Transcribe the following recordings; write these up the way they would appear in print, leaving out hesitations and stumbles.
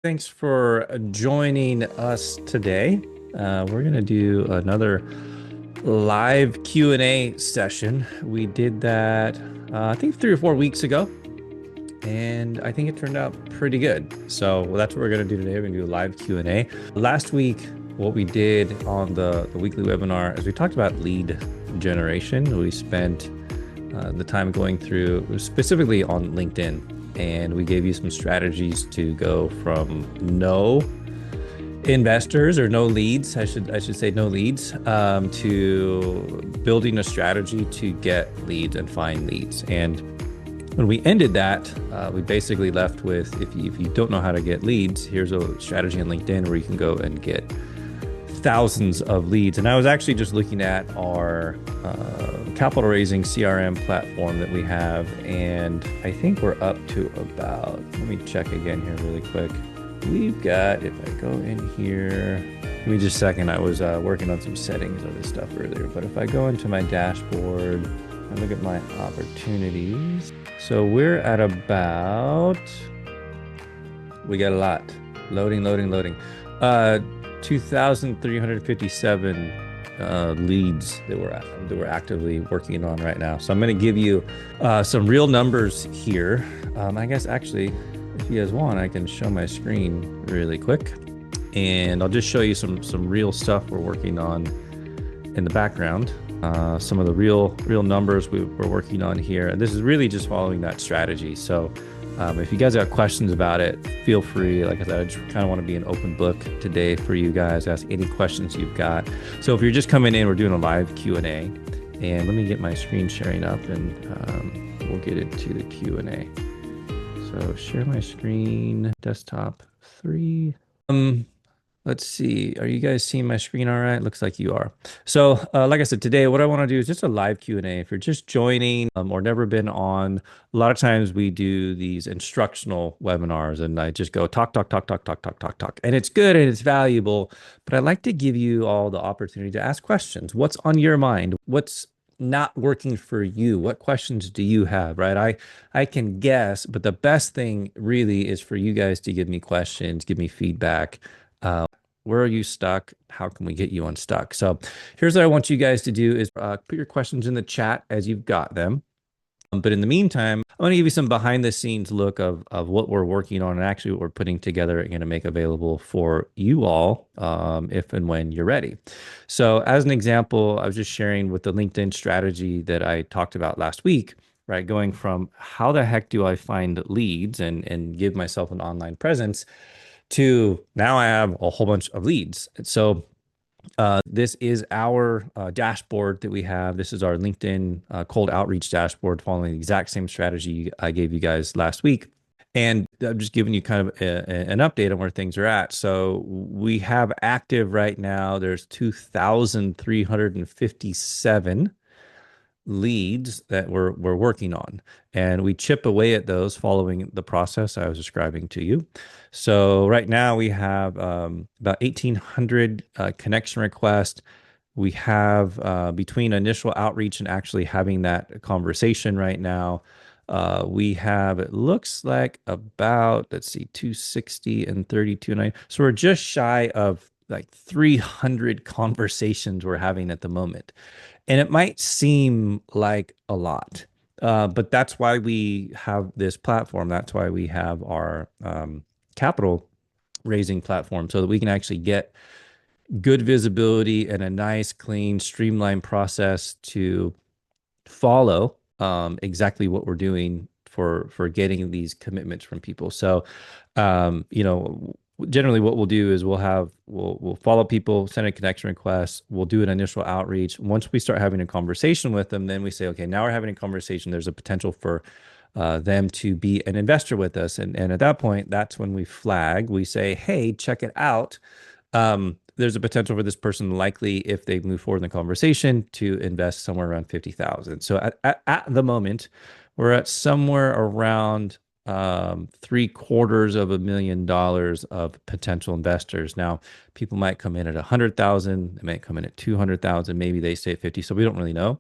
Thanks for joining us today. We're going to do another live Q&A session. We did that, I think 3 or 4 weeks ago, and I think it turned out pretty good. So that's what we're going to do today. We're going to do a live Q&A. Last week, what we did on the weekly webinar is we talked about lead generation. We spent the time going through specifically on LinkedIn, and we gave you some strategies to go from no investors or no leads, I should say no leads, to building a strategy to get leads and find leads. And when we ended that, we basically left with, if you don't know how to get leads, here's a strategy on LinkedIn where you can go and get thousands of leads. And I was actually just looking at our capital raising CRM platform that we have, and I think we're up to about, let me check again here really quick. We've got, if I go in here, give me just a second. I was working on some settings of this stuff earlier, but if I go into my dashboard and look at my opportunities, so we're at about, we got a lot, loading, 2,357 leads that we're actively working on right now. So I'm going to give you some real numbers here. I guess actually, if you guys want, I can show my screen really quick, and I'll just show you some real stuff we're working on in the background. Some of the real numbers we're working on here, and this is really just following that strategy. So if you guys got questions about it, feel free. Like I said, I just kind of want to be an open book today for you guys. Ask any questions you've got. So if you're just coming in, we're doing a live Q&A. And let me get my screen sharing up, and we'll get into the Q&A. So share my screen, desktop 3. Let's see. Are you guys seeing my screen all right? Looks like you are. So like I said, today, what I want to do is just a live Q&A. If you're just joining or never been on, a lot of times we do these instructional webinars, and I just go talk. And it's good and it's valuable, but I'd like to give you all the opportunity to ask questions. What's on your mind? What's not working for you? What questions do you have, right? I can guess, but the best thing really is for you guys to give me questions, give me feedback. Where are you stuck? How can we get you unstuck? So here's what I want you guys to do is put your questions in the chat as you've got them. But in the meantime, I want to give you some behind the scenes look of what we're working on and actually what we're putting together and going to make available for you all if and when you're ready. So as an example, I was just sharing with the LinkedIn strategy that I talked about last week, right? Going from how the heck do I find leads and give myself an online presence to now I have a whole bunch of leads. So this is our dashboard that we have. This is our LinkedIn cold outreach dashboard following the exact same strategy I gave you guys last week. And I'm just giving you kind of an update on where things are at. So we have active right now, there's 2,357 leads that we're working on, and we chip away at those following the process I was describing to you. So right now we have about 1,800 connection requests. We have between initial outreach and actually having that conversation right now, we have, it looks like about, let's see, 260 and 32.9. So we're just shy of like 300 conversations we're having at the moment. And it might seem like a lot, but that's why we have this platform. That's why we have our capital raising platform, so that we can actually get good visibility and a nice, clean, streamlined process to follow exactly what we're doing for getting these commitments from people. So, generally what we'll do is we'll follow people, send a connection request, we'll do an initial outreach. Once we start having a conversation with them, then we say, okay, now we're having a conversation. There's a potential for them to be an investor with us. And at that point, that's when we flag, we say, hey, check it out. There's a potential for this person, likely if they move forward in the conversation, to invest somewhere around 50,000. So at the moment, we're at somewhere around $750,000 of potential investors. Now, people might come in at 100,000, they might come in at 200,000, maybe they stay at 50. So we don't really know.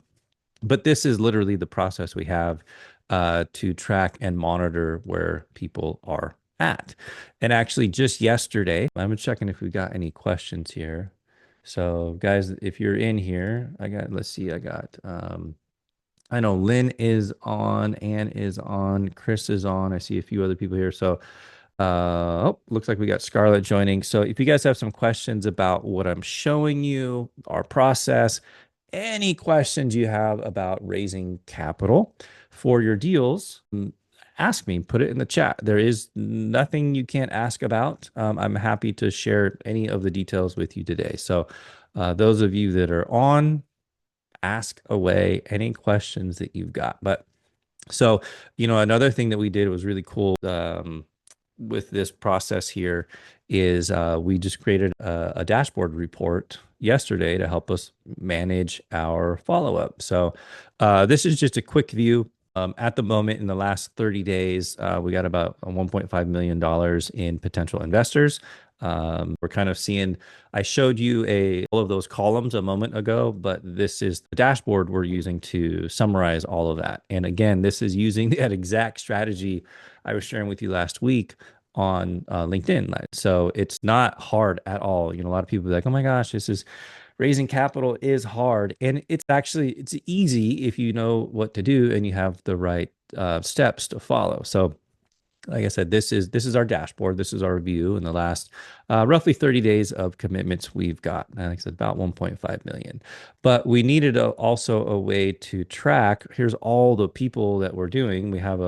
But this is literally the process we have to track and monitor where people are at. And actually, just yesterday, I'm checking if we got any questions here. So, guys, if you're in here, let's see, I know Lynn is on, Ann is on, Chris is on. I see a few other people here. So, looks like we got Scarlett joining. So if you guys have some questions about what I'm showing you, our process, any questions you have about raising capital for your deals, ask me, put it in the chat. There is nothing you can't ask about. I'm happy to share any of the details with you today. So those of you that are on, ask away any questions that you've got. But so, another thing that we did was really cool with this process here is we just created a dashboard report yesterday to help us manage our follow-up. So this is just a quick view. At the moment, in the last 30 days, we got about $1.5 million in potential investors. We're kind of seeing, I showed you all of those columns a moment ago, but this is the dashboard we're using to summarize all of that. And again, this is using that exact strategy I was sharing with you last week on LinkedIn. So it's not hard at all. A lot of people are like, oh my gosh, raising capital is hard. And it's easy if you know what to do and you have the right steps to follow. So like I said, this is our dashboard. This is our view in the last roughly 30 days of commitments we've got. Like I said, about 1.5 million. But we needed also a way to track. Here's all the people that we're doing. We have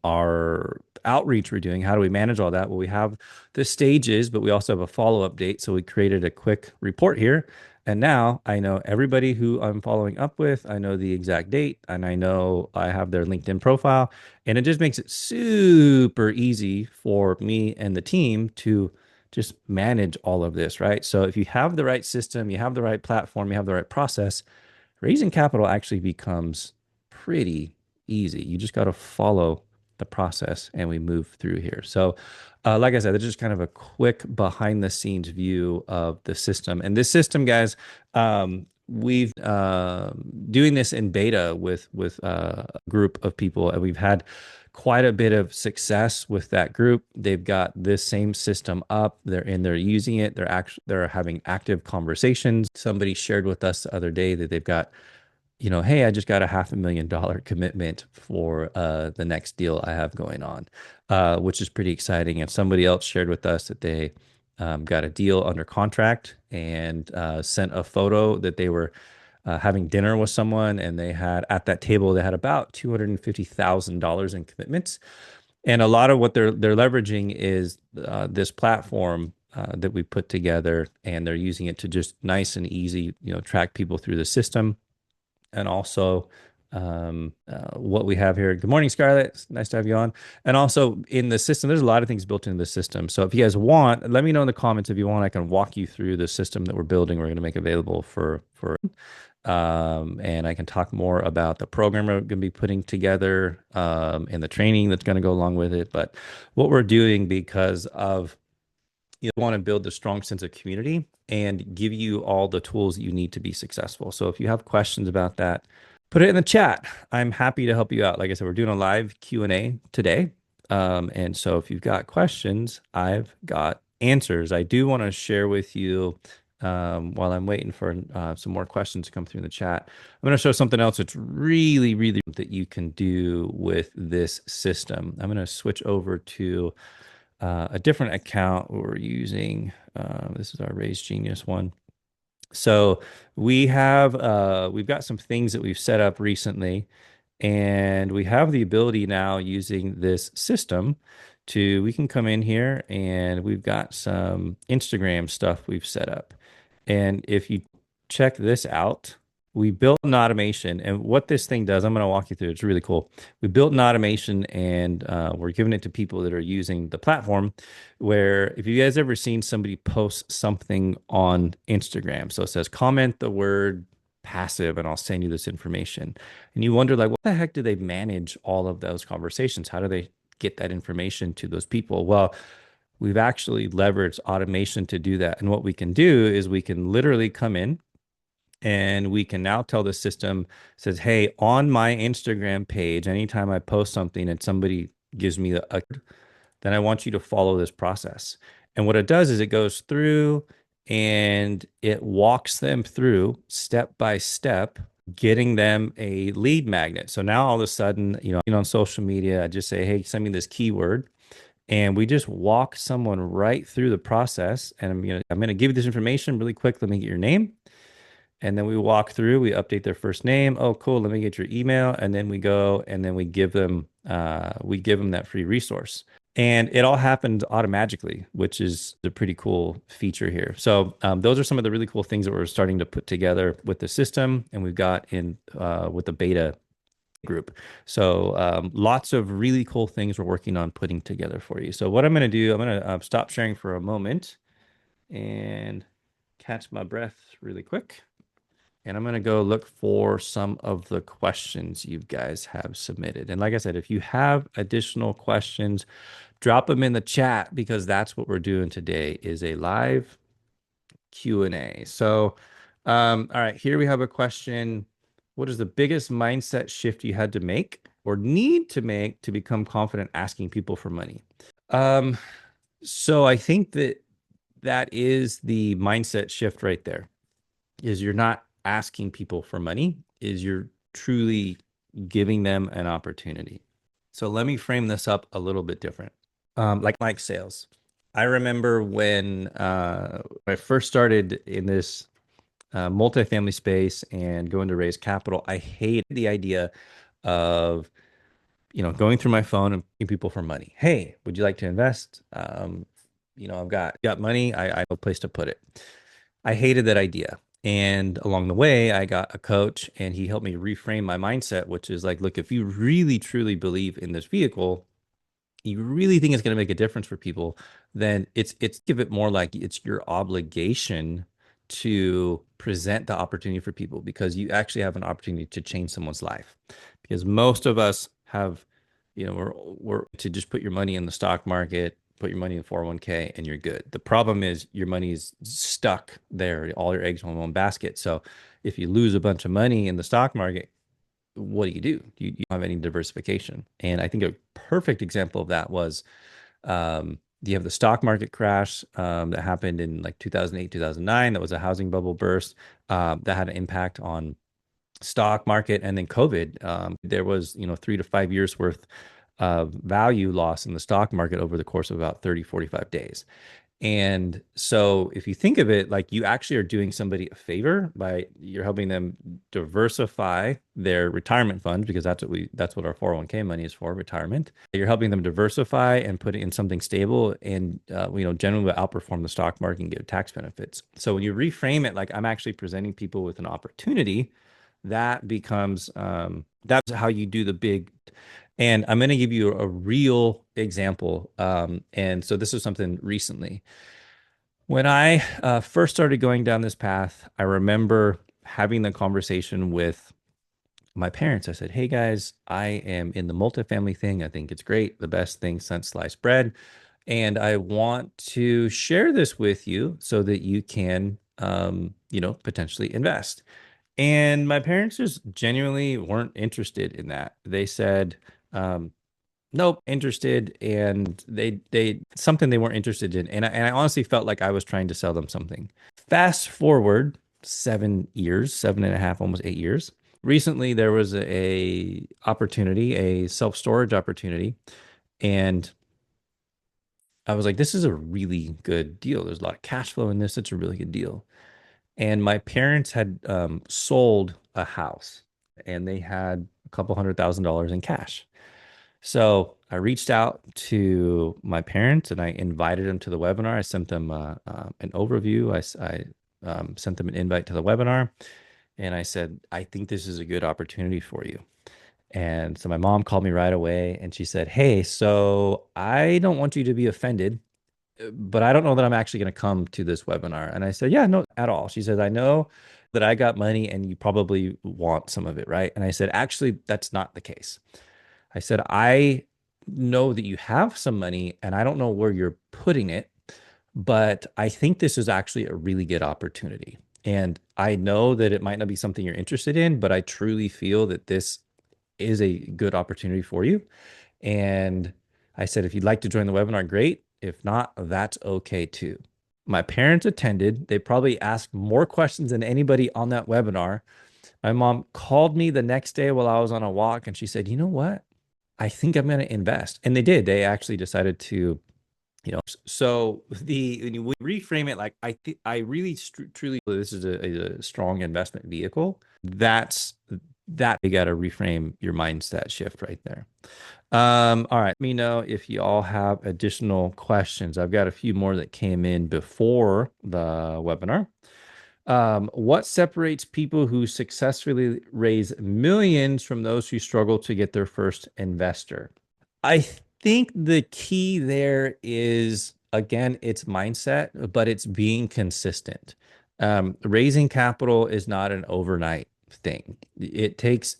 our outreach we're doing. How do we manage all that? Well, we have the stages, but we also have a follow-up date. So we created a quick report here. And now I know everybody who I'm following up with. I know the exact date, and I know I have their LinkedIn profile. And it just makes it super easy for me and the team to just manage all of this, right? So if you have the right system, you have the right platform, you have the right process, raising capital actually becomes pretty easy. You just got to follow the process and we move through here. So like I said, it's just kind of a quick behind the scenes view of the system. And this system, guys, we've doing this in beta with a group of people, and we've had quite a bit of success with that group. They've got this same system up. They're using it. They're having active conversations. Somebody shared with us the other day that they've got, hey, I just got a $500,000 commitment for the next deal I have going on, which is pretty exciting. And somebody else shared with us that they got a deal under contract and sent a photo that they were having dinner with someone, and they had at that table they had about $250,000 in commitments. And a lot of what they're leveraging is this platform that we put together, and they're using it to just nice and easy, track people through the system. And also what we have here. Good morning, Scarlett. It's nice to have you on. And also in the system, there's a lot of things built into the system. So if you guys want, let me know in the comments if you want. I can walk you through the system that we're building. We're going to make available and I can talk more about the program we're going to be putting together and the training that's going to go along with it. But what we're doing, because of want to build a strong sense of community and give you all the tools you need to be successful. So if you have questions about that, put it in the chat. I'm happy to help you out. Like I said, we're doing a live Q&A today. And so if you've got questions, I've got answers. I do want to share with you while I'm waiting for some more questions to come through in the chat. I'm going to show something else that's really, really that you can do with this system. I'm going to switch over to a different account we're using. This is our RaiseGenius one. So we've got some things that we've set up recently, and we have the ability now using this system we can come in here, and we've got some Instagram stuff we've set up. And if you check this out, we built an automation, and what this thing does, I'm going to walk you through. It's really cool. We built an automation, and we're giving it to people that are using the platform, where if you guys ever seen somebody post something on Instagram, so it says, comment the word passive, and I'll send you this information. And you wonder, like, what the heck do they manage all of those conversations? How do they get that information to those people? Well, we've actually leveraged automation to do that. And what we can do is we can literally come in, and we can now tell the system, says, hey, on my Instagram page, anytime I post something and somebody gives me then I want you to follow this process. And what it does is it goes through and it walks them through step by step, getting them a lead magnet. So now all of a sudden, on social media, I just say, hey, send me this keyword. And we just walk someone right through the process. And I'm gonna give you this information really quick. Let me get your name. And then we walk through, we update their first name. Oh, cool. Let me get your email. And then we go and then we give them that free resource. And it all happened automatically, which is a pretty cool feature here. So those are some of the really cool things that we're starting to put together with the system, and we've got in with the beta group. So lots of really cool things we're working on putting together for you. So what I'm going to do, I'm going to stop sharing for a moment and catch my breath really quick. And I'm going to go look for some of the questions you guys have submitted. And like I said, if you have additional questions, drop them in the chat, because that's what we're doing today is a live Q&A. So, all right, here we have a question. What is the biggest mindset shift you had to make or need to make to become confident asking people for money? So I think that is the mindset shift right there, is you're not asking people for money, is you're truly giving them an opportunity. So let me frame this up a little bit different. Like sales. I remember when I first started in this multifamily space and going to raise capital, I hated the idea of going through my phone and asking people for money. Hey, would you like to invest? I've got money. I have a place to put it. I hated that idea. And along the way, I got a coach and he helped me reframe my mindset, which is like, look, if you really truly believe in this vehicle, you really think it's going to make a difference for people, then it's give it more like it's your obligation to present the opportunity for people, because you actually have an opportunity to change someone's life. Because most of us have, we're to just put your money in the stock market, put your money in 401k, and you're good. The problem is your money is stuck there, all your eggs in one basket. So if you lose a bunch of money in the stock market, what do? You don't have any diversification. And I think a perfect example of that was you have the stock market crash that happened in like 2008, 2009. That was a housing bubble burst that had an impact on stock market. And then COVID, there was 3 to 5 years worth of value loss in the stock market over the course of about 30, 45 days. And so if you think of it, like you actually are doing somebody a favor by you're helping them diversify their retirement funds, because that's what our 401k money is for, retirement. You're helping them diversify and put it in something stable, and generally will outperform the stock market and give tax benefits. So when you reframe it, like I'm actually presenting people with an opportunity, that becomes that's how you do the big. And I'm going to give you a real example. And so this is something recently. When I first started going down this path, I remember having the conversation with my parents. I said, hey guys, I am in the multifamily thing. I think it's great, the best thing since sliced bread. And I want to share this with you so that you can, potentially invest. And my parents just genuinely weren't interested in that. They said, nope, interested, and they something they weren't interested in. And I honestly felt like I was trying to sell them something. Fast forward 7 years, 7.5, almost 8 years. Recently, there was a opportunity, a self-storage opportunity, and I was like, this is a really good deal. There's a lot of cash flow in this. It's a really good deal. And my parents had sold a house, and they had a couple $100,000 in cash. So I reached out to my parents and I invited them to the webinar. I sent them an overview. I sent them an invite to the webinar, and I said, I think this is a good opportunity for you. And so my mom called me right away and she said, hey, so I don't want you to be offended, but I don't know that I'm actually going to come to this webinar. And I said, yeah, no, at all. She says, I know that I got money and you probably want some of it, right? And I said, actually, that's not the case. I said, I know that you have some money and I don't know where you're putting it, but I think this is actually a really good opportunity. And I know that it might not be something you're interested in, but I truly feel that this is a good opportunity for you. And I said, if you'd like to join the webinar, great. If not, that's okay too. My parents attended. They probably asked more questions than anybody on that webinar. My mom called me the next day while I was on a walk and she said, you know what? I think I'm going to invest. And they did. They actually decided to, so when you reframe it, like I really truly believe this is a strong investment vehicle. That you got to reframe your mindset shift right there. All right. Let me know if you all have additional questions. I've got a few more that came in before the webinar. What separates people who successfully raise millions from those who struggle to get their first investor? I think the key there is, again, it's mindset, but it's being consistent. Raising capital is not an overnight thing. It takes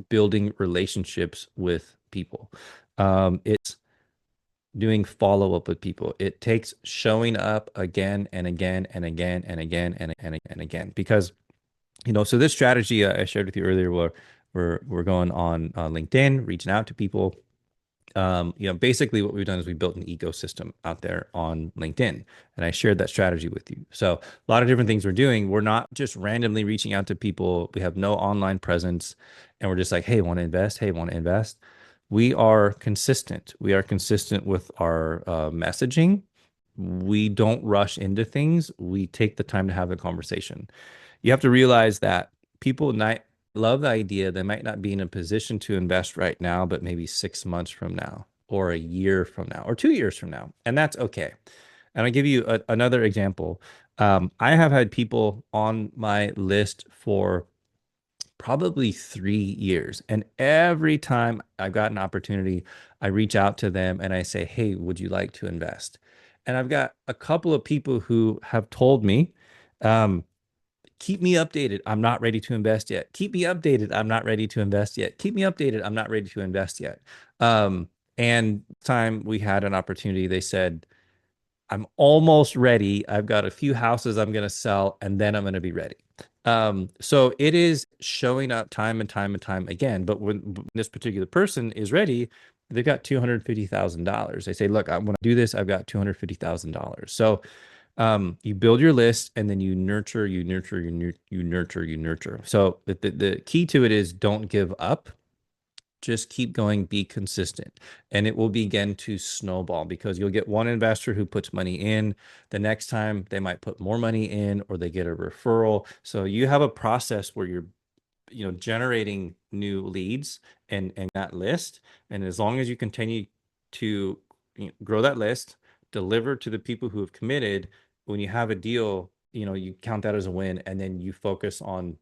building relationships with people. It's doing follow up with people. It takes showing up again and again and again and again and again because so this strategy I shared with you earlier, where we're going on LinkedIn, reaching out to people. Basically what we've done is we built an ecosystem out there on LinkedIn, and I shared that strategy with you. So a lot of different things we're doing. We're not just randomly reaching out to people. We have no online presence, and we're just like, hey, want to invest? Hey, want to invest? We are consistent. We are consistent with our messaging. We don't rush into things. We take the time to have a conversation. You have to realize that people might love the idea. They might not be in a position to invest right now, but maybe 6 months from now, or a year from now, or 2 years from now. And that's okay. And I'll give you another example. I have had people on my list for probably 3 years. And every time I've got an opportunity, I reach out to them and I say, hey, would you like to invest? And I've got a couple of people who have told me, keep me updated. I'm not ready to invest yet. Keep me updated. I'm not ready to invest yet. Keep me updated. I'm not ready to invest yet. And time we had an opportunity, they said, I'm almost ready. I've got a few houses I'm going to sell, and then I'm going to be ready. So it is showing up time and time and time again. But when this particular person is ready, they've got $250,000. They say, look, I want to do this. I've got $250,000. So you build your list, and then you nurture. So the key to it is don't give up. Just keep going, be consistent, and it will begin to snowball because you'll get one investor who puts money in. The next time they might put more money in, or they get a referral. So you have a process where you're generating new leads and that list. And as long as you continue to grow that list, deliver to the people who have committed, when you have a deal, you count that as a win, and then you focus on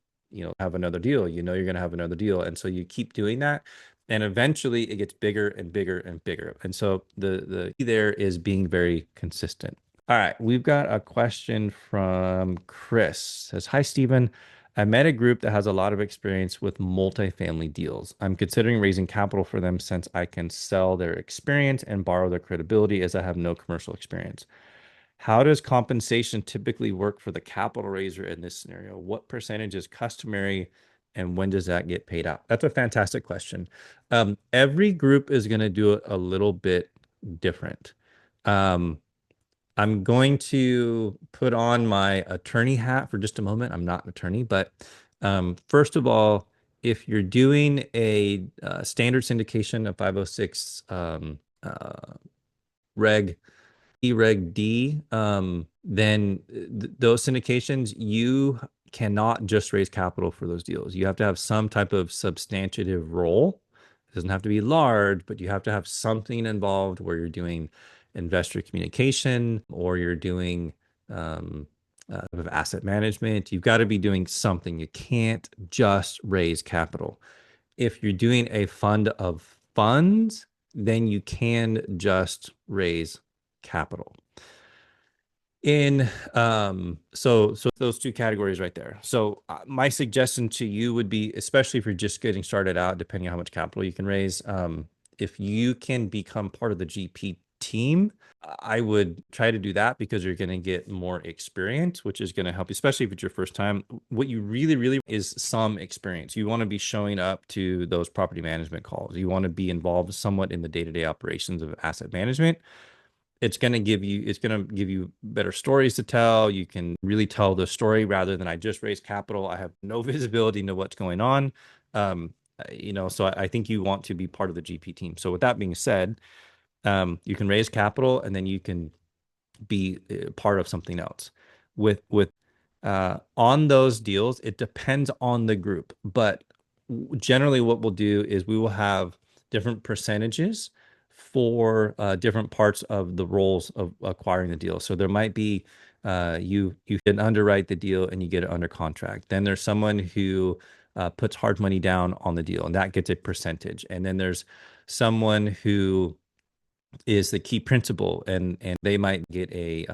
have another deal. You're going to have another deal, and so you keep doing that, and eventually it gets bigger and bigger and bigger. And so the key there is being very consistent. All right, we've got a question from Chris. Says, hi, Stephen. I met a group that has a lot of experience with multifamily deals. I'm considering raising capital for them since I can sell their experience and borrow their credibility, as I have no commercial experience. How does compensation typically work for the capital raiser in this scenario? What percentage is customary, and when does that get paid out? That's a fantastic question. Every group is going to do it a little bit different. I'm going to put on my attorney hat for just a moment. I'm not an attorney, but first of all, if you're doing a standard syndication of 506 Reg D, then those syndications, you cannot just raise capital for those deals. You have to have some type of substantive role. It doesn't have to be large, but you have to have something involved where you're doing investor communication, or you're doing asset management. You've got to be doing something. You can't just raise capital. If you're doing a fund of funds, then you can just raise capital. So those two categories right there. So my suggestion to you would be, especially if you're just getting started out, depending on how much capital you can raise, if you can become part of the GP team, I would try to do that because you're going to get more experience, which is going to help you, especially if it's your first time. What you really is some experience. You want to be showing up to those property management calls. You want to be involved somewhat in the day-to-day operations of asset management. It's going to give you better stories to tell. You can really tell the story rather than I just raised capital. I have no visibility into what's going on. So I think you want to be part of the GP team. So with that being said, you can raise capital and then you can be part of something else. With on those deals, it depends on the group, but generally what we'll do is we will have different percentages for different parts of the roles of acquiring the deal. So there might be you can underwrite the deal and you get it under contract. Then there's someone who puts hard money down on the deal and that gets a percentage. And then there's someone who is the key principal and they might get a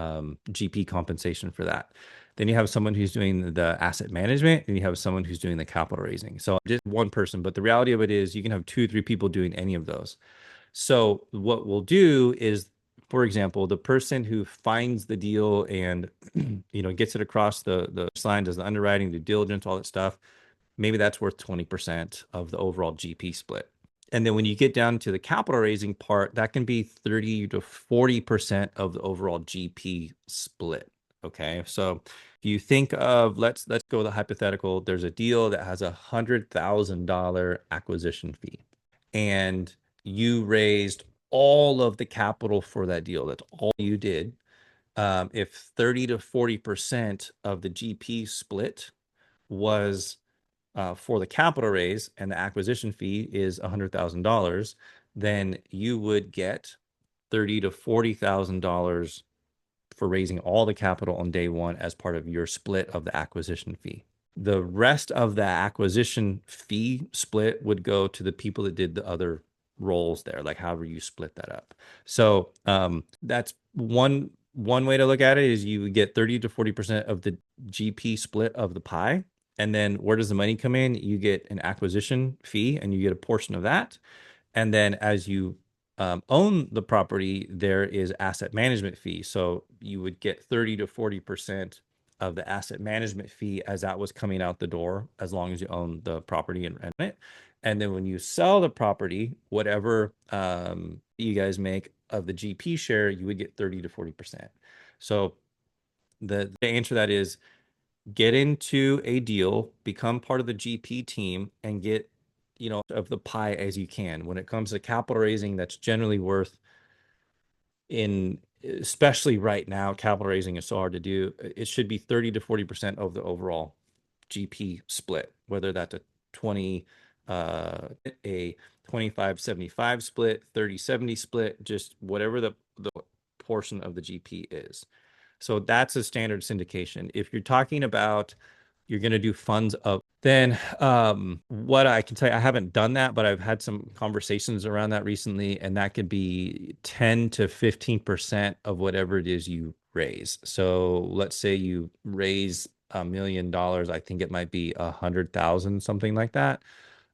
GP compensation for that. Then you have someone who's doing the asset management and you have someone who's doing the capital raising. So just one person, but the reality of it is you can have 2 or 3 people doing any of those. So what we'll do is, for example, the person who finds the deal and gets it across the line, does the underwriting, due diligence, all that stuff, maybe that's worth 20% of the overall GP split. And then when you get down to the capital raising part, that can be 30 to 40% of the overall GP split. Okay. So if you think of, let's go with a hypothetical, there's a deal that has $100,000 acquisition fee and you raised all of the capital for that deal. That's all you did. If 30 to 40% of the GP split was for the capital raise and the acquisition fee is $100,000, then you would get $30,000 to $40,000 for raising all the capital on day one as part of your split of the acquisition fee. The rest of the acquisition fee split would go to the people that did the other roles there, like however you split that up. So that's one way to look at it is you get 30 to 40% of the GP split of the pie. And then where does the money come in? You get an acquisition fee and you get a portion of that. And then as you own the property, there is asset management fee. So you would get 30 to 40% of the asset management fee as that was coming out the door, as long as you own the property and rent it. And then when you sell the property, whatever you guys make of the GP share, you would get 30 to 40%. So the answer to that is get into a deal, become part of the GP team, and get of the pie as you can. When it comes to capital raising, that's generally worth, especially right now, capital raising is so hard to do. It should be 30 to 40% of the overall GP split, whether that's a 25-75 split, 30-70 split, just whatever the portion of the GP is. So that's a standard syndication. If you're talking about you're going to do funds of, then what I can tell you, I haven't done that, but I've had some conversations around that recently, and that could be 10 to 15% of whatever it is you raise. So let's say you raise $1 million. I think it might be 100,000, something like that.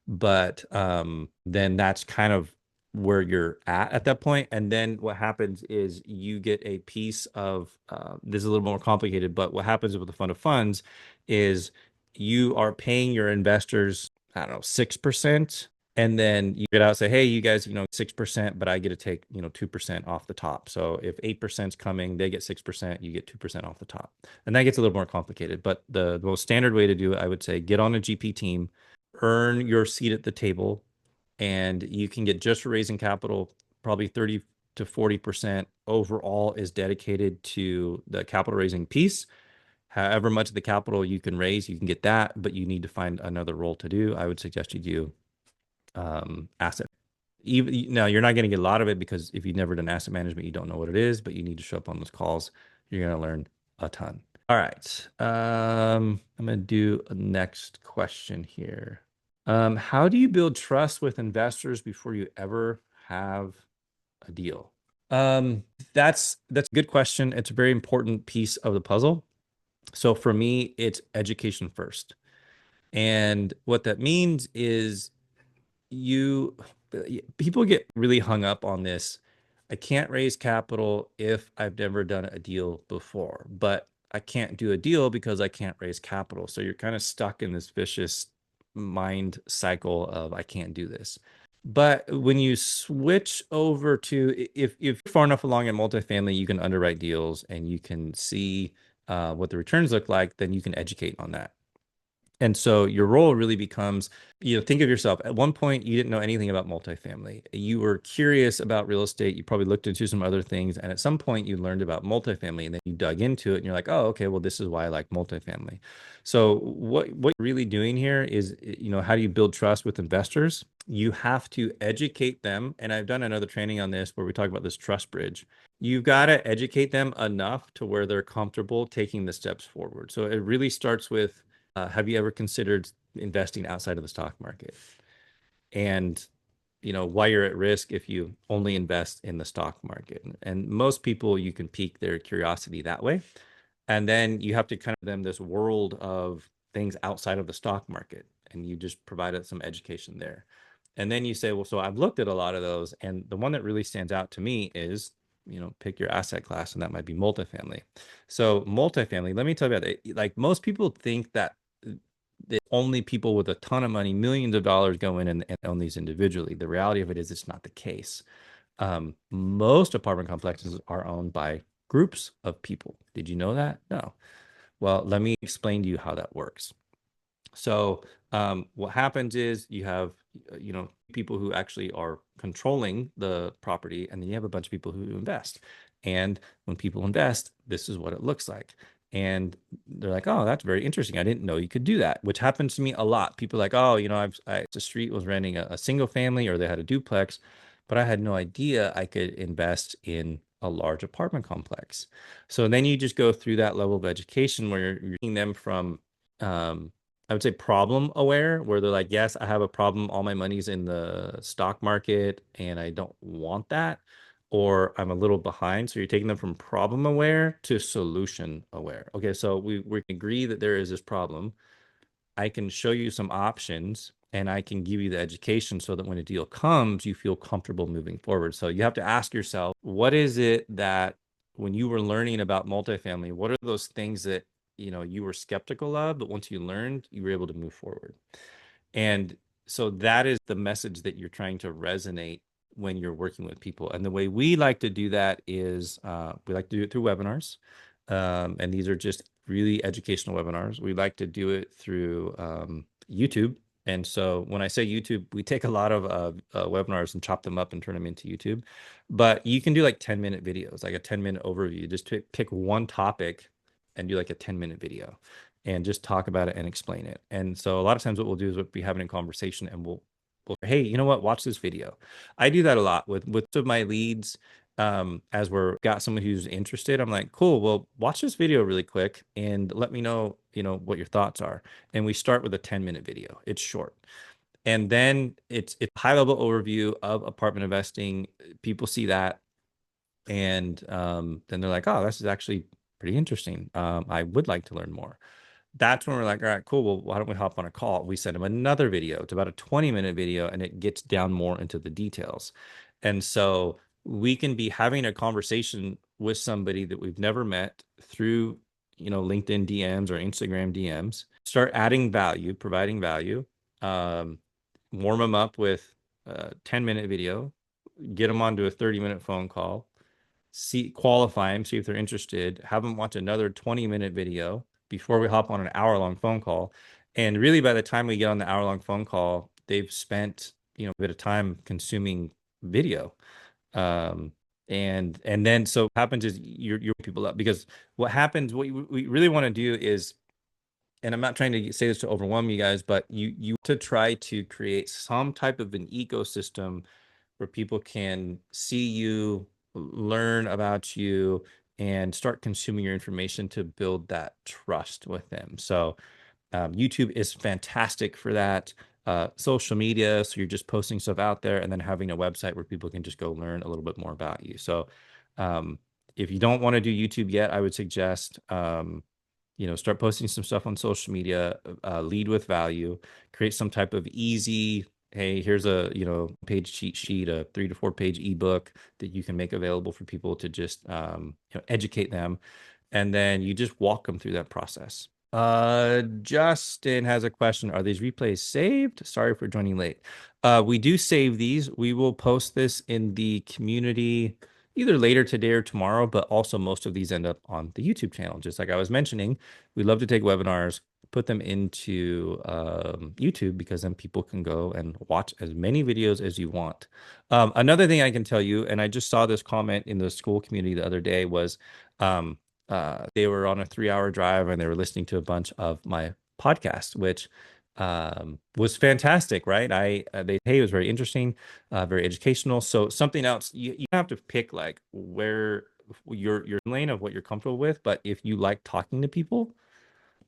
But then that's kind of where you're at that point. And then what happens is you get a piece of this is a little more complicated, but what happens with the fund of funds is you are paying your investors, I don't know, 6%. And then you get out and say, hey, you guys, 6%, but I get to take, 2% off the top. So if 8% is coming, they get 6%, you get 2% off the top. And that gets a little more complicated. But the most standard way to do it, I would say, get on a GP team, earn your seat at the table, and you can get, just for raising capital, probably 30 to 40% overall is dedicated to the capital raising piece. However much of the capital you can raise, you can get that, but you need to find another role to do. I would suggest you do asset. Even now, you're not going to get a lot of it because if you've never done asset management, you don't know what it is, but you need to show up on those calls. You're going to learn a ton. All right. I'm going to do a next question here. How do you build trust with investors before you ever have a deal? That's a good question. It's a very important piece of the puzzle. So for me, it's education first. And what that means is people get really hung up on this. I can't raise capital if I've never done a deal before, but I can't do a deal because I can't raise capital. So you're kind of stuck in this vicious mind cycle of I can't do this. But when you switch over to if you're far enough along in multifamily, you can underwrite deals and you can see what the returns look like, then you can educate on that. And so your role really becomes, think of yourself. At one point, you didn't know anything about multifamily. You were curious about real estate. You probably looked into some other things. And at some point, you learned about multifamily and then you dug into it and you're like, oh, okay, well, this is why I like multifamily. So what you're really doing here is, how do you build trust with investors? You have to educate them. And I've done another training on this where we talk about this trust bridge. You've got to educate them enough to where they're comfortable taking the steps forward. So it really starts with, have you ever considered investing outside of the stock market? And why you're at risk if you only invest in the stock market. And most people, you can pique their curiosity that way. And then you have to kind of them this world of things outside of the stock market. And you just provided some education there. And then you say, well, so I've looked at a lot of those. And the one that really stands out to me is, pick your asset class, and that might be multifamily. So multifamily, let me tell you about it. Like most people think that only people with a ton of money, millions of dollars go in and own these individually. The reality of it is it's not the case. Most apartment complexes are owned by groups of people. Did you know that? No. Well, let me explain to you how that works. So what happens is you have, people who actually are controlling the property, and then you have a bunch of people who invest. And when people invest, this is what it looks like. And they're like, oh, that's very interesting. I didn't know you could do that, which happens to me a lot. People are like, oh, the street was renting a single family or they had a duplex, but I had no idea I could invest in a large apartment complex. So then you just go through that level of education where you're taking them from, I would say problem aware, where they're like, yes, I have a problem. All my money's in the stock market and I don't want that, or I'm a little behind. So you're taking them from problem aware to solution aware. Okay, so we agree that there is this problem. I can show you some options and I can give you the education so that when a deal comes, you feel comfortable moving forward. So you have to ask yourself, what is it that when you were learning about multifamily, what are those things that you were skeptical of, but once you learned, you were able to move forward? And so that is the message that you're trying to resonate when you're working with people. And the way we like to do that is we like to do it through webinars. And these are just really educational webinars. We like to do it through YouTube. And so when I say YouTube, we take a lot of webinars and chop them up and turn them into YouTube. But you can do like 10-minute videos, like a 10-minute overview. Just pick one topic and do like a 10-minute video and just talk about it and explain it. And so a lot of times what we'll do is we'll be having a conversation and we'll hey, you know what, watch this video. I do that a lot with my leads. As we're got someone who's interested, I'm like, cool, well, watch this video really quick and let me know, what your thoughts are. And we start with a 10-minute video. It's short. And then it's a high level overview of apartment investing. People see that. And then they're like, oh, this is actually pretty interesting. I would like to learn more. That's when we're like, all right, cool. Well, why don't we hop on a call? We send them another video. It's about a 20-minute video and it gets down more into the details. And so we can be having a conversation with somebody that we've never met through, LinkedIn DMs or Instagram DMs, start adding value, providing value, warm them up with a 10-minute video, get them onto a 30-minute phone call, qualify them, see if they're interested, have them watch another 20-minute video before we hop on an hour-long phone call. And really, by the time we get on the hour-long phone call, they've spent a bit of time consuming video. And then so what happens is you're people up, because what happens, what we really want to do is, and I'm not trying to say this to overwhelm you guys, but you to try to create some type of an ecosystem where people can see you, learn about you, and start consuming your information to build that trust with them. So YouTube is fantastic for that. Social media, so you're just posting stuff out there and then having a website where people can just go learn a little bit more about you. So if you don't want to do YouTube yet, I would suggest start posting some stuff on social media, lead with value, create some type of easy hey, here's a, page cheat sheet, a 3 to 4 page ebook that you can make available for people to just educate them. And then you just walk them through that process. Justin has a question. Are these replays saved? Sorry for joining late. We do save these. We will post this in the community either later today or tomorrow, but also most of these end up on the YouTube channel. Just like I was mentioning, we love to take webinars, put them into YouTube, because then people can go and watch as many videos as you want. Another thing I can tell you, and I just saw this comment in the school community the other day, was they were on a 3-hour drive and they were listening to a bunch of my podcasts, which was fantastic, right? It was very interesting, very educational. So something else, you have to pick like where your lane of what you're comfortable with. But if you like talking to people,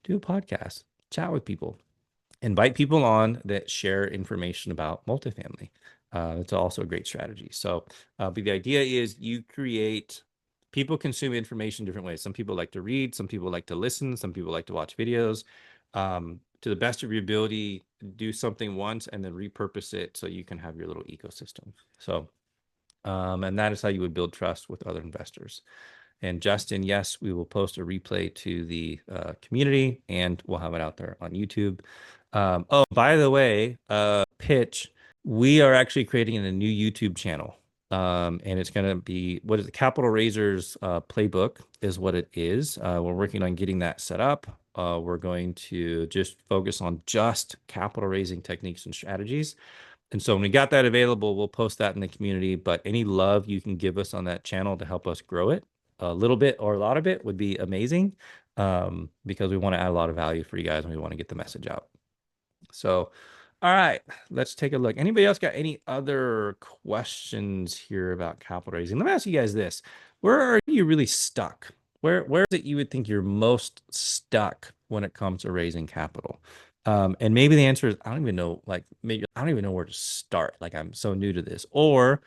do a podcast, chat with people, invite people on that share information about multifamily. It's also a great strategy. So, but the idea is people consume information different ways. Some people like to read, some people like to listen, some people like to watch videos. To the best of your ability, do something once and then repurpose it so you can have your little ecosystem. So, and that is how you would build trust with other investors. And Justin, yes, we will post a replay to the community, and we'll have it out there on YouTube. Oh, by the way, pitch, we are actually creating a new YouTube channel. And it's going to be, what is the Capital Raisers playbook is what it is. We're working on getting that set up. We're going to just focus on just capital raising techniques and strategies. And so when we got that available, we'll post that in the community. But any love you can give us on that channel to help us grow it, a little bit or a lot of it, would be amazing, because we want to add a lot of value for you guys and we want to get the message out. So, all right, let's take a look. Anybody else got any other questions here about capital raising? Let me ask you guys this. Where are you really stuck? Where is it you would think you're most stuck when it comes to raising capital? And maybe the answer is, I don't even know, like maybe I don't even know where to start. Like I'm so new to this. Or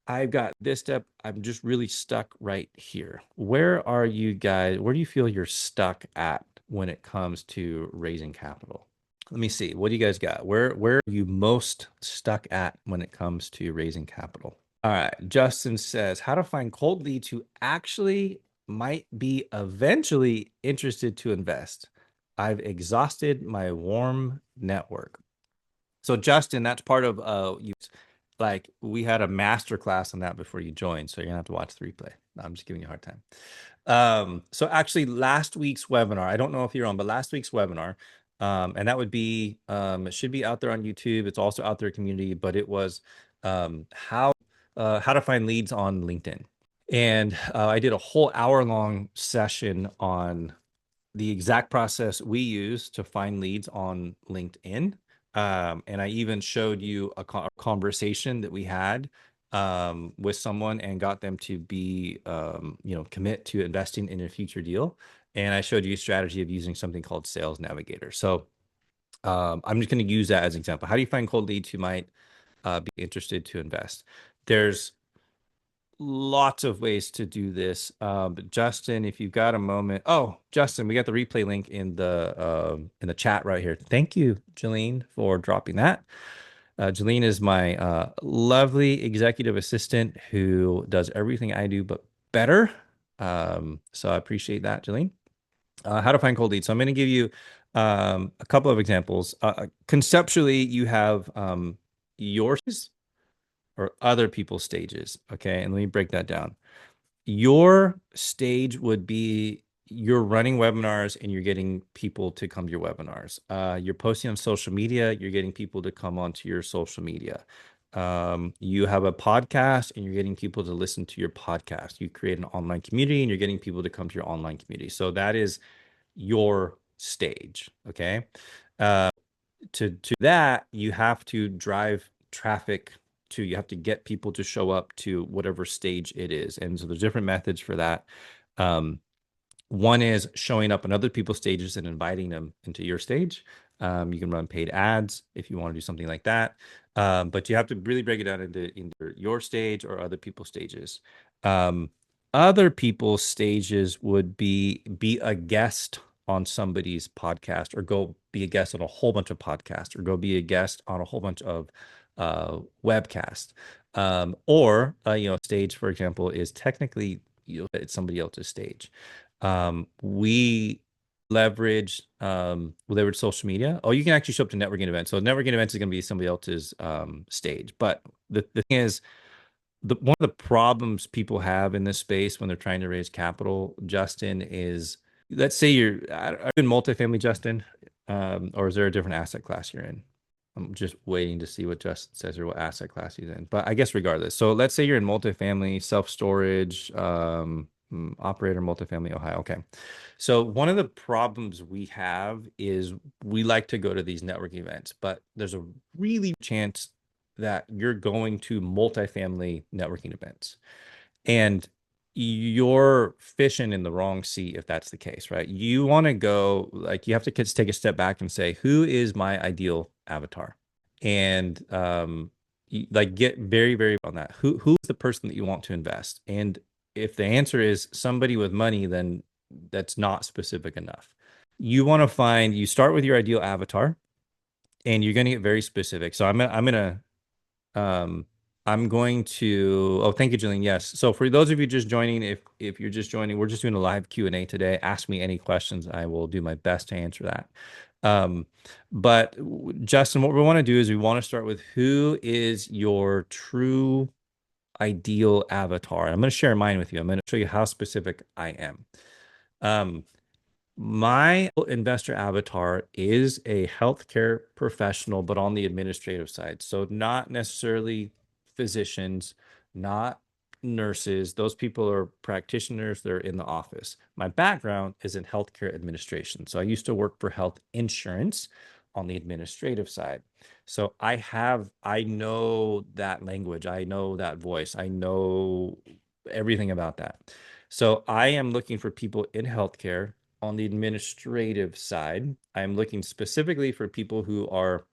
I've got this step, I'm just really stuck right here. Where are you guys? Where do you feel you're stuck at when it comes to raising capital? Let me see. What do you guys got? Where are you most stuck at when it comes to raising capital? All right. Justin says, how to find cold leads who actually might be eventually interested to invest. I've exhausted my warm network. So Justin, that's part of like we had a master class on that before you joined, so you're gonna have to watch the replay. No, I'm just giving you a hard time. So actually last week's webinar, I don't know if you're on, but last week's webinar, and that would be it should be out there on YouTube. It's also out there in community, but it was how to find leads on LinkedIn. And I did a whole hour-long session on the exact process we use to find leads on LinkedIn. And I even showed you a conversation that we had with someone and got them to be, commit to investing in a future deal. And I showed you a strategy of using something called Sales Navigator. So I'm just going to use that as an example. How do you find cold leads who might be interested to invest? There's lots of ways to do this. But Justin, if you've got a moment. Oh, Justin, we got the replay link in the chat right here. Thank you, Jolene, for dropping that. Jolene is my lovely executive assistant who does everything I do but better. So I appreciate that, Jolene. How to find cold leads. So I'm going to give you a couple of examples. Conceptually, you have yours or other people's stages. Okay. And let me break that down. Your stage would be you're running webinars and you're getting people to come to your webinars. You're posting on social media, you're getting people to come onto your social media. You have a podcast and you're getting people to listen to your podcast. You create an online community and you're getting people to come to your online community. So that is your stage. Okay. To that, you have to drive traffic you have to get people to show up to whatever stage it is. And so there's different methods for that. One is showing up on other people's stages and inviting them into your stage. You can run paid ads if you want to do something like that. But you have to really break it down into your stage or other people's stages. Other people's stages would be a guest on somebody's podcast or go be a guest on a whole bunch of podcasts or go be a guest on a whole bunch of webcasts. Or stage, for example, is technically it's somebody else's stage. We leverage social media. Oh, you can actually show up to networking events. So networking events is going to be somebody else's stage. But the thing is, one of the problems people have in this space when they're trying to raise capital, Justin, is let's say you're in multifamily, Justin, or is there a different asset class you're in? I'm just waiting to see what Justin says or what asset class he's in. But I guess regardless. So let's say you're in multifamily, self-storage, operator, multifamily, Ohio. Okay. So one of the problems we have is we like to go to these networking events, but there's a really chance that you're going to multifamily networking events. And you're fishing in the wrong sea if that's the case, right? You want to go, like, you have to take a step back and say, who is my ideal avatar? And like, get very, very on that. Who's the person that you want to invest? And if the answer is somebody with money, then that's not specific enough. You start with your ideal avatar, and you're going to get very specific. So um, I'm going to, oh, thank you, Jillian. Yes. So for those of you just joining, if you're just joining, we're just doing a live Q&A today. Ask me any questions. I will do my best to answer that. But Justin, what we want to do is we want to start with who is your true ideal avatar. I'm going to share mine with you. I'm going to show you how specific I am. My investor avatar is a healthcare professional, but on the administrative side. So not necessarily physicians, not nurses. Those people are practitioners. They're in the office. My background is in healthcare administration. So I used to work for health insurance on the administrative side. So I know that language. I know that voice. I know everything about that. So I am looking for people in healthcare on the administrative side. I'm looking specifically for people who are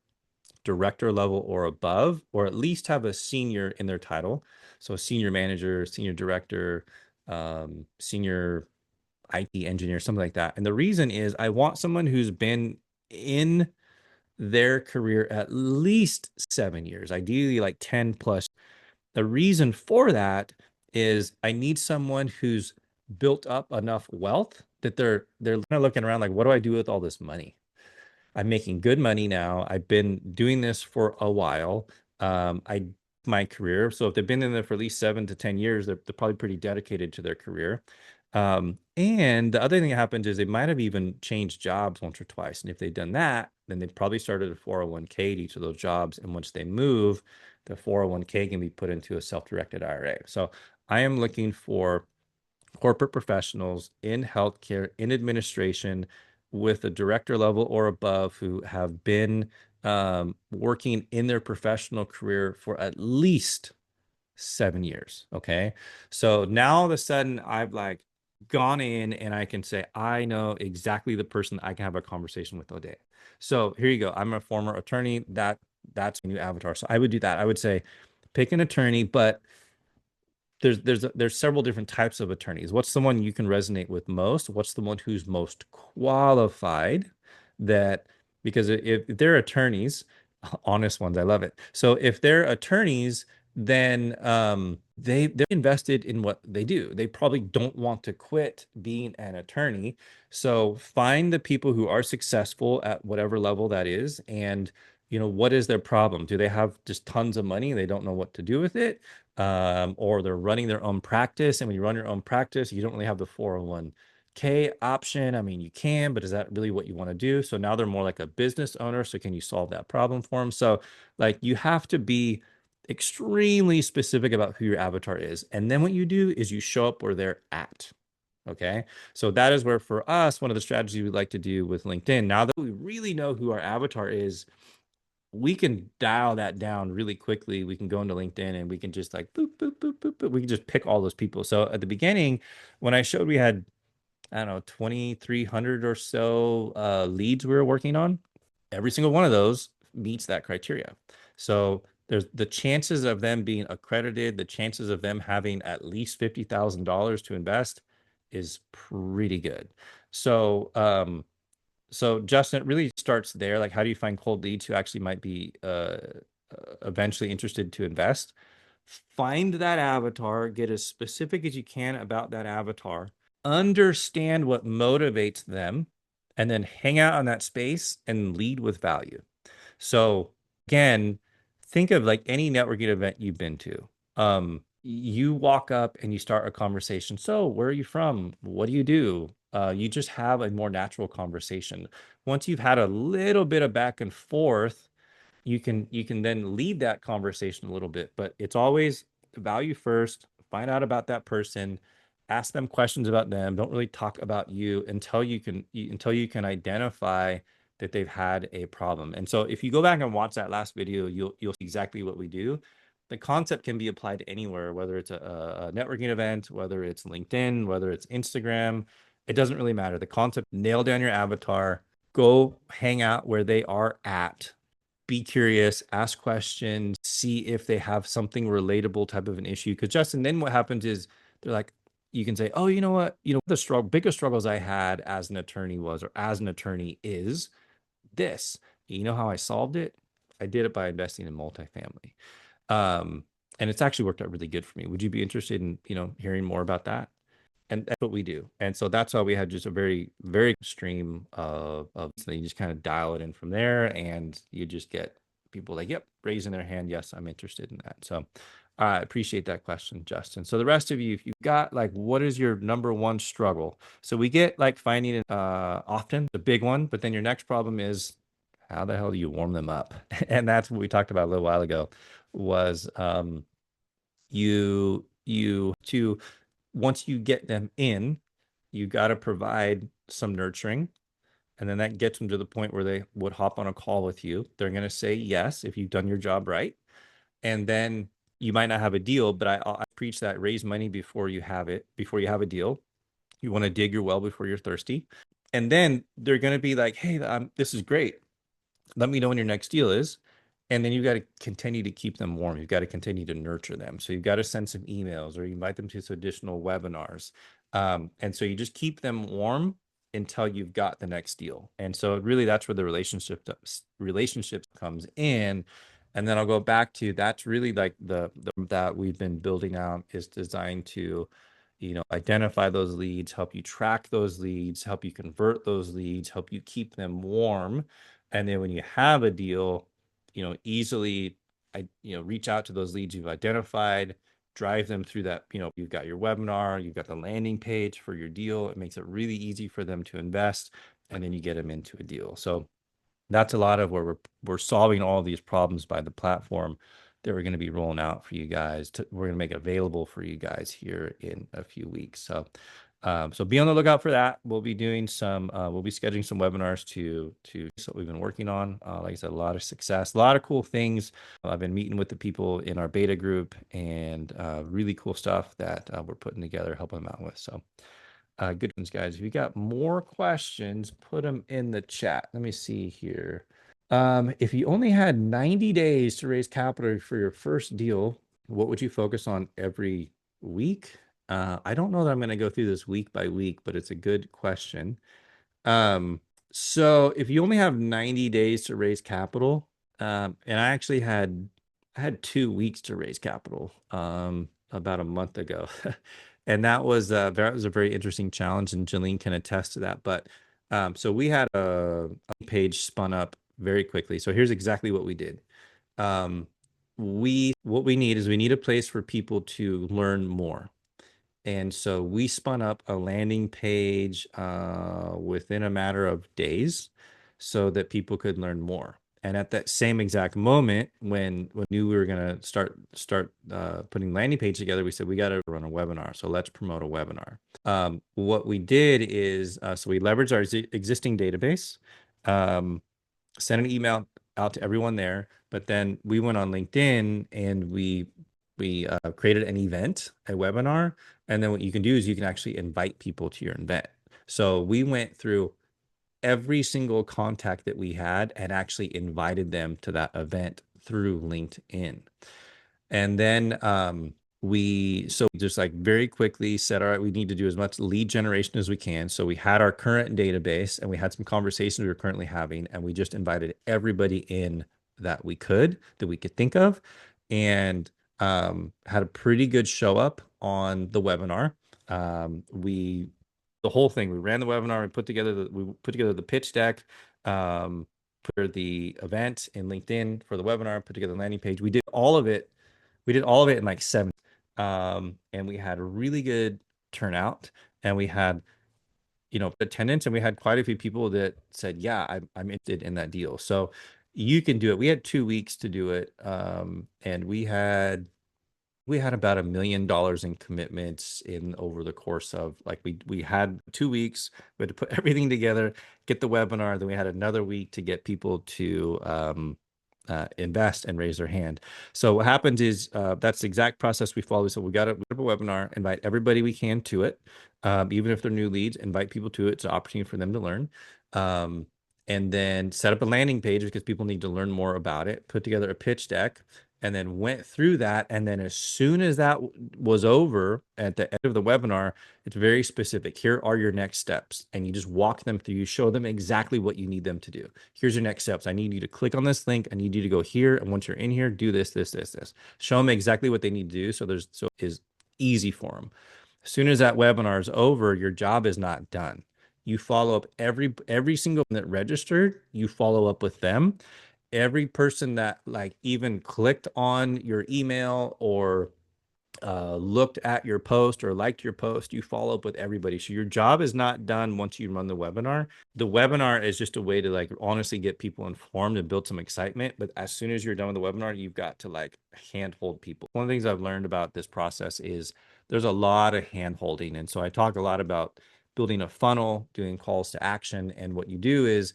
director level or above, or at least have a senior in their title. So a senior manager, senior director, senior IT engineer, something like that. And the reason is I want someone who's been in their career at least 7 years, ideally like 10 plus. The reason for that is I need someone who's built up enough wealth that they're kind of looking around like, what do I do with all this money? I'm making good money now. I've been doing this for a while. My career. So if they've been in there for at least 7 to 10 years, they're probably pretty dedicated to their career. And the other thing that happens is they might have even changed jobs once or twice. And if they've done that, then they've probably started a 401k at each of those jobs. And once they move, the 401k can be put into a self-directed IRA. So I am looking for corporate professionals in healthcare, in administration, with a director level or above who have been working in their professional career for at least 7 years. Okay. So now all of a sudden I've like gone in and I can say, I know exactly the person I can have a conversation with all day. So here you go. I'm a former attorney. That's a new avatar. So I would do that. I would say pick an attorney, but there's several different types of attorneys. What's the one you can resonate with most? What's the one who's most qualified? Because if they're attorneys, honest ones, I love it. So if they're attorneys, then they're invested in what they do. They probably don't want to quit being an attorney. So find the people who are successful at whatever level that is, and what is their problem? Do they have just tons of money and they don't know what to do with it? Or they're running their own practice, and when you run your own practice, you don't really have the 401k option. I mean, you can, but is that really what you want to do? So now they're more like a business owner. So can you solve that problem for them? So like, you have to be extremely specific about who your avatar is. And then what you do is you show up where they're at. Okay. So that is where, for us, one of the strategies we like to do with LinkedIn, now that we really know who our avatar is, we can dial that down really quickly. We can go into LinkedIn and we can just like boop, boop, boop, boop, boop. We can just pick all those people. So at the beginning, when I showed we had, I don't know, 2,300 or so leads we were working on, every single one of those meets that criteria. So there's the chances of them being accredited, the chances of them having at least $50,000 to invest is pretty good. So, so Justin, it really starts there. Like, how do you find cold leads who actually might be eventually interested to invest? Find that avatar, get as specific as you can about that avatar, understand what motivates them, and then hang out on that space and lead with value. So again, think of like any networking event you've been to. You walk up and you start a conversation. So where are you from? What do you do? You just have a more natural conversation. Once you've had a little bit of back and forth, you can then lead that conversation a little bit, but it's always value first. Find out about that person, ask them questions about them. Don't really talk about you until you can identify that they've had a problem. And so if you go back and watch that last video, you'll see exactly what we do. The concept can be applied anywhere, whether it's a networking event, whether it's LinkedIn, whether it's Instagram. It doesn't really matter. The concept: nail down your avatar, go hang out where they are at, be curious, ask questions, see if they have something relatable type of an issue. Because Justin, then what happens is they're like, you can say, oh, you know what, the biggest struggles I had as an attorney was, or as an attorney is this. You know how I solved it? I did it by investing in multifamily. And it's actually worked out really good for me. Would you be interested in, hearing more about that? And that's what we do. And so that's why we had just a very, very stream of so you just kind of dial it in from there, and you just get people like, yep, raising their hand. Yes, I'm interested in that. So I appreciate that question, Justin. So the rest of you, if you've got like, what is your number one struggle? So we get like finding it often, the big one, but then your next problem is, how the hell do you warm them up? And that's what we talked about a little while ago, was you once you get them in, you got to provide some nurturing. And then that gets them to the point where they would hop on a call with you. They're going to say yes if you've done your job right. And then you might not have a deal, but I preach that: raise money before you have it, before you have a deal. You want to dig your well before you're thirsty. And then they're going to be like, hey, this is great. Let me know when your next deal is. And then you've got to continue to keep them warm. You've got to continue to nurture them. So you've got to send some emails, or you invite them to some additional webinars. And so you just keep them warm until you've got the next deal. And so really that's where the relationship comes in. And then I'll go back to, that's really like the that we've been building out, is designed to, identify those leads, help you track those leads, help you convert those leads, help you keep them warm. And then when you have a deal, easily, reach out to those leads you've identified, drive them through that. You've got your webinar, you've got the landing page for your deal. It makes it really easy for them to invest, and then you get them into a deal. So that's a lot of where we're solving all these problems by the platform that we're going to be rolling out for you guys. We're going to make it available for you guys here in a few weeks. So be on the lookout for that. We'll be doing we'll be scheduling some webinars to what we've been working on. Like I said, a lot of success, a lot of cool things. I've been meeting with the people in our beta group, and really cool stuff that we're putting together, helping them out with. So good ones, guys. If you got more questions, put them in the chat. Let me see here. If you only had 90 days to raise capital for your first deal, what would you focus on every week? I don't know that I'm going to go through this week by week, but it's a good question. So if you only have 90 days to raise capital, and I had 2 weeks to raise capital about a month ago. And that was a very interesting challenge, and Jalene can attest to that. But so we had a page spun up very quickly. So here's exactly what we did. What we need a place for people to learn more. And so we spun up a landing page within a matter of days so that people could learn more. And at that same exact moment, when we knew we were going to start putting landing page together, we said, we got to run a webinar. So let's promote a webinar. What we did is, so we leveraged our existing database, sent an email out to everyone there, but then we went on LinkedIn and we created an event, a webinar. And then what you can do is you can actually invite people to your event. So we went through every single contact that we had and actually invited them to that event through LinkedIn. And then so just like very quickly said, all right, we need to do as much lead generation as we can. So we had our current database and we had some conversations we were currently having, and we just invited everybody in that we could think of, and had a pretty good show up on the webinar. We the whole thing, we ran the webinar, we put together the pitch deck, put the event in LinkedIn for the webinar, put together the landing page. We did all of it in like 7, and we had a really good turnout, and we had, attendance, and we had quite a few people that said, yeah, I'm interested in that deal. So you can do it. We had 2 weeks to do it. And we had about $1 million in commitments in over the course of, like, we had 2 weeks. We had to put everything together, get the webinar. Then we had another week to get people to invest and raise their hand. So what happens is, that's the exact process we follow. So we got a webinar, invite everybody we can to it, even if they're new leads, invite people to it. It's an opportunity for them to learn. And then set up a landing page because people need to learn more about it, put together a pitch deck, and then went through that. And then as soon as that was over at the end of the webinar, it's very specific. Here are your next steps. And you just walk them through. You show them exactly what you need them to do. Here's your next steps. I need you to click on this link. I need you to go here. And once you're in here, do this, this, this, this. Show them exactly what they need to do. So it is easy for them. As soon as that webinar is over, your job is not done. You follow up every single one that registered, you follow up with them. Every person that like even clicked on your email or looked at your post or liked your post, you follow up with everybody. So your job is not done once you run the webinar. The webinar is just a way to like honestly get people informed and build some excitement. But as soon as you're done with the webinar, you've got to like handhold people. One of the things I've learned about this process is there's a lot of handholding. And so I talk a lot about building a funnel, doing calls to action. And what you do is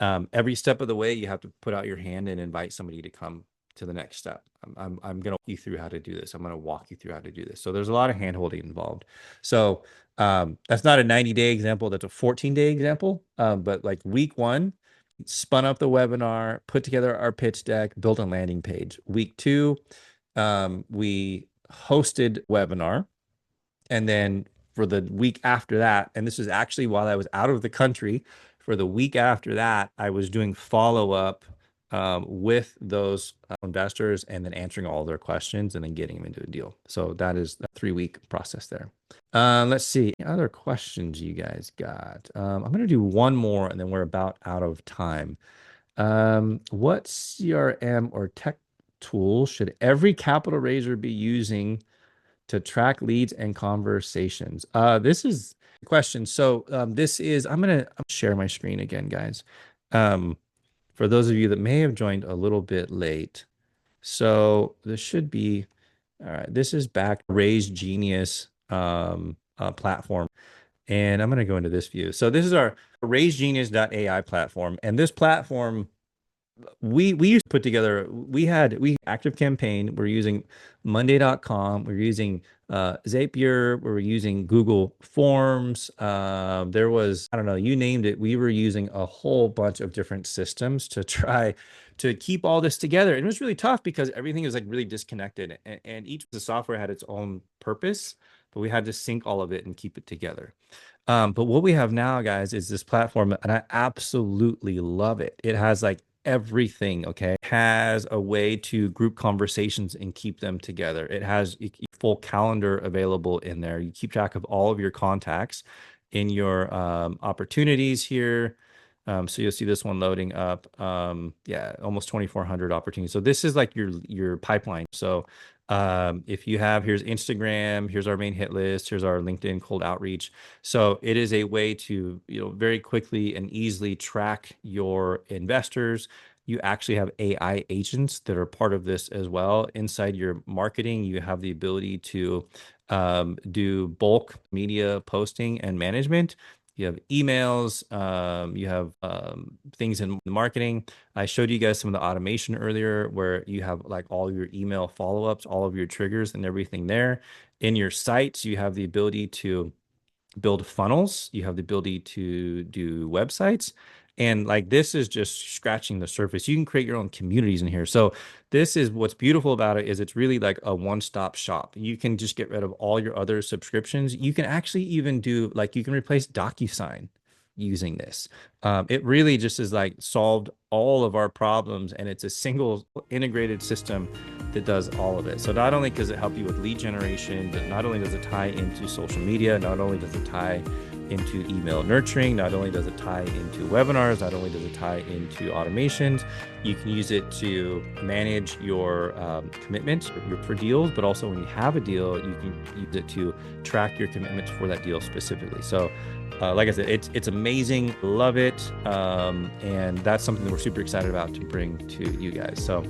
every step of the way, you have to put out your hand and invite somebody to come to the next step. I'm going to walk you through how to do this. I'm going to walk you through how to do this. So there's a lot of hand-holding involved. So that's not a 90-day example. That's a 14-day example. But like week 1, spun up the webinar, put together our pitch deck, built a landing page. Week 2, we hosted webinar. And then for the week after that, and this is actually while I was out of the country, for the week after that, I was doing follow-up with those investors and then answering all their questions and then getting them into a deal. So that is a 3-week process there. Let's see. Other questions you guys got? I'm going to do one more and then we're about out of time. What CRM or tech tool should every capital raiser be using to track leads and conversations? This is a question. So I'm going to share my screen again, guys. For those of you that may have joined a little bit late. So this should be, all right, this is back RaiseGenius platform. And I'm going to go into this view. So this is our RaiseGenius.ai platform. And this platform, we used to put together, we active campaign. We're using monday.com. We're using Zapier. We're using Google Forms. There was, I don't know, you named it. We were using a whole bunch of different systems to try to keep all this together. And it was really tough because everything was like really disconnected, and each of the software had its own purpose, but we had to sync all of it and keep it together. But what we have now, guys, is this platform, and I absolutely love it. It has like everything. Okay, it has a way to group conversations and keep them together. It has a full calendar available in there. You keep track of all of your contacts in your opportunities here. So you'll see this one loading up. Yeah, almost 2,400 opportunities. So this is like your pipeline. So here's Instagram, here's our main hit list, here's our LinkedIn cold outreach. So it is a way to, very quickly and easily track your investors. You actually have AI agents that are part of this as well. Inside your marketing, you have the ability to do bulk media posting and management. You have emails, you have things in marketing. I showed you guys some of the automation earlier where you have like all your email follow-ups, all of your triggers and everything there. In your sites, you have the ability to build funnels. You have the ability to do websites. And like this is just scratching the surface. You can create your own communities in here. So this is what's beautiful about it is it's really like a one-stop shop. You can just get rid of all your other subscriptions. You can actually even do like you can replace DocuSign using this. It really just is like solved all of our problems, and it's a single integrated system that does all of it. So not only does it help you with lead generation, but not only does it tie into social media, not only does it tie into email nurturing, not only does it tie into webinars, not only does it tie into automations, you can use it to manage your commitments for deals, but also when you have a deal, you can use it to track your commitments for that deal specifically. So like I said, it's amazing, love it, and that's something that we're super excited about to bring to you guys. So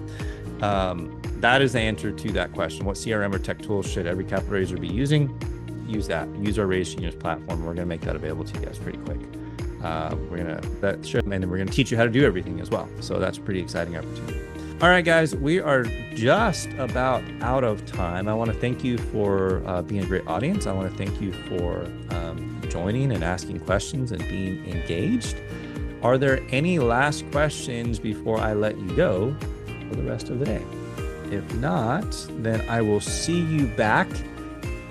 that is the answer to that question. What CRM or tech tools should every capital raiser be using? Use that. Use our RaiseGenius platform. We're going to make that available to you guys pretty quick. And then we're going to teach you how to do everything as well. So that's a pretty exciting opportunity. All right, guys, we are just about out of time. I want to thank you for being a great audience. I want to thank you for joining and asking questions and being engaged. Are there any last questions before I let you go for the rest of the day? If not, then I will see you back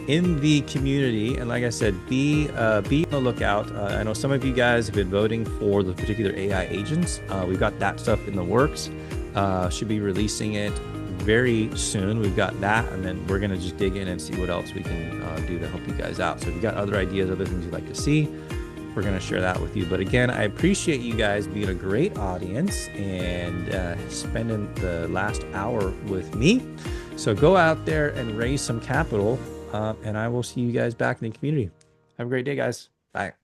in the community. And like I said, be on the lookout. I know some of you guys have been voting for the particular AI agents. We've got that stuff in the works. Should be releasing it very soon. We've got that, and then we're gonna just dig in and see what else we can do to help you guys out. So if you've got other ideas, other things you'd like to see, we're gonna share that with you. But again, I appreciate you guys being a great audience and spending the last hour with me. So go out there and raise some capital. And I will see you guys back in the community. Have a great day, guys. Bye.